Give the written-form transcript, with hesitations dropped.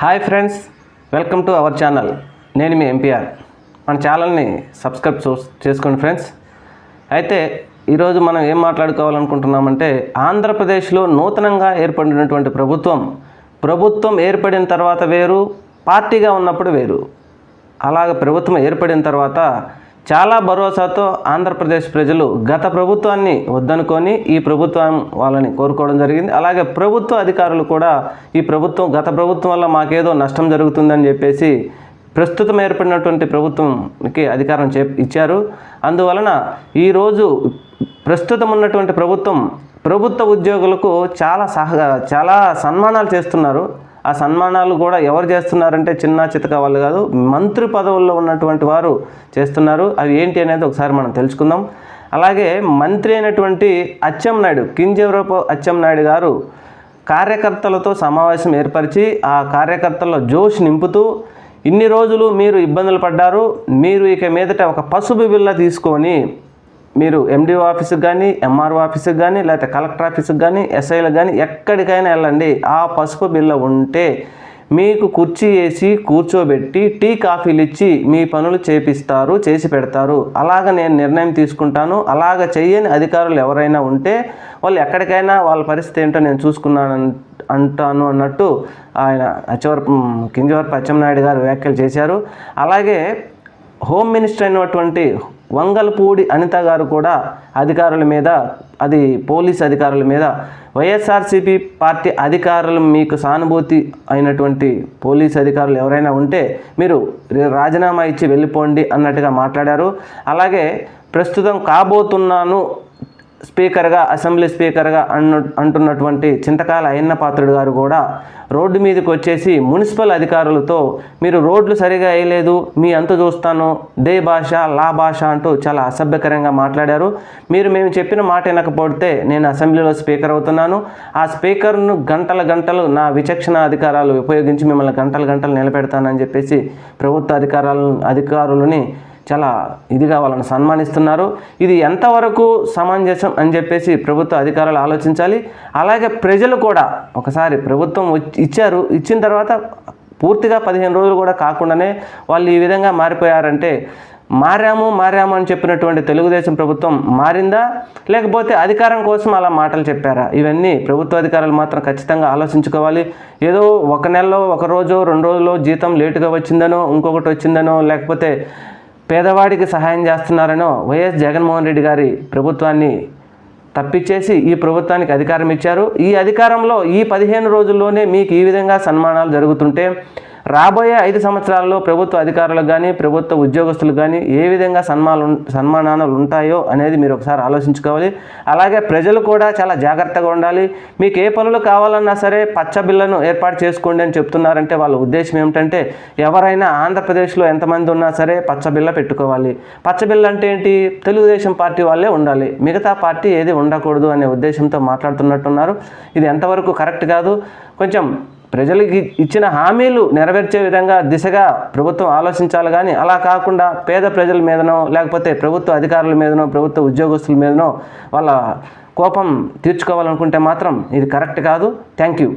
Hi friends, welcome to our channel. నేను మీ MPR. మన ఛానల్ని సబ్స్క్రైబ్ చేసుకోండి ఫ్రెండ్స్. అయితే ఈరోజు మనం ఏం మాట్లాడుకోవాలనుకుంటున్నామంటే, ఆంధ్రప్రదేశ్లో నూతనంగా ఏర్పడినటువంటి ప్రభుత్వం ఏర్పడిన తర్వాత వేరు, పార్టీగా ఉన్నప్పుడు వేరు. అలాగే ప్రభుత్వం ఏర్పడిన తర్వాత చాలా భరోసాతో ఆంధ్రప్రదేశ్ ప్రజలు గత ప్రభుత్వాన్ని వద్దనుకొని ఈ ప్రభుత్వం వాళ్ళని కోరుకోవడం జరిగింది. అలాగే ప్రభుత్వ అధికారులు కూడా గత ప్రభుత్వం వల్ల మాకేదో నష్టం జరుగుతుందని చెప్పేసి ప్రస్తుతం ఏర్పడినటువంటి ప్రభుత్వంకి అధికారం ఇచ్చారు. అందువలన ఈరోజు ప్రస్తుతం ఉన్నటువంటి ప్రభుత్వ ఉద్యోగులకు చాలా సన్మానాలు చేస్తున్నారు. ఆ సన్మానాలు కూడా ఎవరు చేస్తున్నారంటే చిన్న చితక వాళ్ళు కాదు, మంత్రి పదవుల్లో ఉన్నటువంటి వారు చేస్తున్నారు. అవి ఏంటి అనేది ఒకసారి మనం తెలుసుకుందాం. అలాగే మంత్రి అయినటువంటి అచ్చెన్నాయుడు, కింజవరపు అచ్చెన్నాయుడు గారు కార్యకర్తలతో సమావేశం ఏర్పరిచి ఆ కార్యకర్తల్లో జోష్ నింపుతూ, ఇన్ని రోజులు మీరు ఇబ్బందులు పడ్డారు, మీరు ఇక మీదట ఒక పసుపు బిళ్ళ తీసుకొని మీరు ఎండిఓ ఆఫీస్కి కానీ, ఎంఆర్ఓ ఆఫీస్కి కానీ, లేకపోతే కలెక్టర్ ఆఫీస్కి కానీ, ఎస్ఐలకు కానీ ఎక్కడికైనా వెళ్ళండి. ఆ పసుపు బిళ్ళ ఉంటే మీకు కుర్చీ వేసి కూర్చోబెట్టి టీ కాఫీలు ఇచ్చి మీ పనులు చేసి పెడతారు. అలాగ నేను నిర్ణయం తీసుకుంటాను. అలాగ చెయ్యని అధికారులు ఎవరైనా ఉంటే వాళ్ళు ఎక్కడికైనా వాళ్ళ పరిస్థితి ఏంటో నేను అంటాను అన్నట్టు ఆయన కింజవరపు అచ్చెన్నాయుడు గారు వ్యాఖ్యలు చేశారు. అలాగే హోమ్ మినిస్టర్ అయినటువంటి వంగలపూడి అనిత గారు కూడా పోలీస్ అధికారుల మీద వైఎస్ఆర్సీపీ పార్టీ అధికారులు మీకు సానుభూతి అయినటువంటి పోలీస్ అధికారులు ఎవరైనా ఉంటే మీరు రాజీనామా ఇచ్చి వెళ్ళిపోండి అన్నట్టుగా మాట్లాడారు. అలాగే ప్రస్తుతం కాబోతున్నాను అసెంబ్లీ స్పీకర్గా అంటున్నటువంటి చింతకాయల అయ్యన్న పాత్రుడు గారు కూడా రోడ్డు మీదకి వచ్చేసి మున్సిపల్ అధికారులతో మీరు రోడ్లు సరిగా వేయలేదు, మీ అంతు చూస్తాను, దే భాష లా భాష అంటూ చాలా అసభ్యకరంగా మాట్లాడారు. మేము చెప్పిన మాట వినకపోతే నేను అసెంబ్లీలో స్పీకర్ అవుతున్నాను, ఆ స్పీకర్ను గంటలు నా విచక్షణ అధికారాలు ఉపయోగించి మిమ్మల్ని గంటలు నిలబెడతానని చెప్పేసి ప్రభుత్వ అధికారులని చాలా ఇదిగా వాళ్ళని సన్మానిస్తున్నారు. ఇది ఎంతవరకు సమంజసం అని చెప్పేసి ప్రభుత్వ అధికారులు ఆలోచించాలి. అలాగే ప్రజలు కూడా ఒకసారి ప్రభుత్వం ఇచ్చిన తర్వాత పూర్తిగా 15 రోజులు కూడా కాకుండానే వాళ్ళు ఈ విధంగా మారిపోయారంటే, మారాము అని చెప్పినటువంటి తెలుగుదేశం ప్రభుత్వం మారిందా, లేకపోతే అధికారం కోసం అలా మాటలు చెప్పారా? ఇవన్నీ ప్రభుత్వ అధికారులు మాత్రం ఖచ్చితంగా ఆలోచించుకోవాలి. ఏదో ఒక నెలలో 1 రోజు 2 రోజుల్లో జీతం లేటుగా వచ్చిందనో, ఇంకొకటి వచ్చిందనో, లేకపోతే పేదవాడికి సహాయం చేస్తున్నారనో వైఎస్ జగన్మోహన్ రెడ్డి గారి ప్రభుత్వాన్ని తప్పించేసి ఈ ప్రభుత్వానికి అధికారం ఇచ్చారు. ఈ అధికారంలో ఈ 15 రోజుల్లోనే మీకు ఈ విధంగా సన్మానాలు జరుగుతుంటే రాబోయే 5 సంవత్సరాల్లో ప్రభుత్వ అధికారులకు కానీ, ప్రభుత్వ ఉద్యోగస్తులకు కానీ ఏ విధంగా సన్మానాలు ఉంటాయో అనేది మీరు ఒకసారి ఆలోచించుకోవాలి. అలాగే ప్రజలు కూడా చాలా జాగ్రత్తగా ఉండాలి. మీకు ఏ పనులు కావాలన్నా సరే పచ్చ బిళ్ళను ఏర్పాటు చేసుకోండి అని చెప్తున్నారంటే వాళ్ళ ఉద్దేశం ఏమిటంటే, ఎవరైనా ఆంధ్రప్రదేశ్లో ఎంతమంది ఉన్నా సరే పచ్చ బిళ్ళ పెట్టుకోవాలి. పచ్చ బిళ్ళ అంటే ఏంటి? తెలుగుదేశం పార్టీ వాళ్ళే ఉండాలి, మిగతా పార్టీ ఏది ఉండకూడదు అనే ఉద్దేశంతో మాట్లాడుతున్నట్టున్నారు. ఇది ఎంతవరకు కరెక్ట్ కాదు. కొంచెం ప్రజలకి ఇచ్చిన హామీలు నెరవేర్చే దిశగా ప్రభుత్వం ఆలోచించాలి. కానీ అలా కాకుండా పేద ప్రజల మీదనో, లేకపోతే ప్రభుత్వ అధికారుల మీదనో, ప్రభుత్వ ఉద్యోగస్తుల మీదనో వాళ్ళ కోపం తీర్చుకోవాలనుకుంటే మాత్రం ఇది కరెక్ట్ కాదు. Thank you.